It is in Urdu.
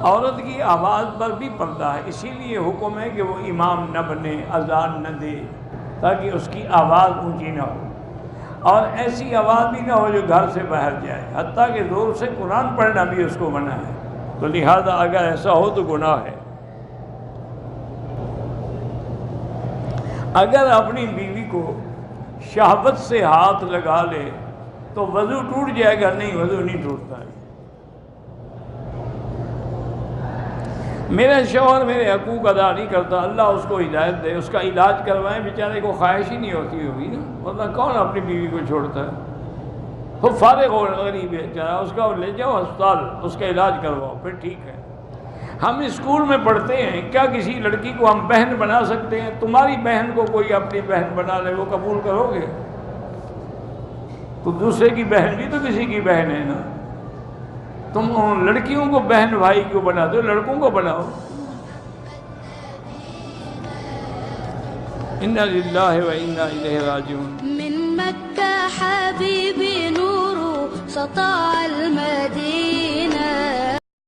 عورت کی آواز پر بھی پردہ ہے، اسی لیے حکم ہے کہ وہ امام نہ بنے، اذان نہ دے، تاکہ اس کی آواز اونچی نہ ہو، اور ایسی آواز بھی نہ ہو جو گھر سے باہر جائے، حتیٰ کہ زور سے قرآن پڑھنا بھی اس کو منع ہے۔ تو لہذا اگر ایسا ہو تو گناہ ہے۔ اگر اپنی بیوی کو شہوت سے ہاتھ لگا لے تو وضو ٹوٹ جائے گا؟ نہیں، وضو نہیں ٹوٹتا ہے۔ میرا شوہر میرے حقوق ادا نہیں کرتا، اللہ اس کو ہدایت دے، اس کا علاج کروائیں، بیچارے کو خواہش ہی نہیں ہوتی ہوگی نا، ورنہ کون اپنی بیوی کو چھوڑتا ہے؟ وہ فارغ ہو غریب ہے بیچارہ، اس کا لے جاؤ ہسپتال، اس کا علاج کرواؤ، پھر ٹھیک ہے۔ ہم اسکول میں پڑھتے ہیں، کیا کسی لڑکی کو ہم بہن بنا سکتے ہیں؟ تمہاری بہن کو کوئی اپنی بہن بنا لے، وہ قبول کرو گے؟ تو دوسرے کی بہن بھی تو کسی کی بہن ہے نا۔ تم ان لڑکیوں کو بہن بھائی کو بنا دو، لڑکوں کو بناؤ۔ انا للہ و انا الیہ راجعون۔ من مکہ حبیبی نور سطع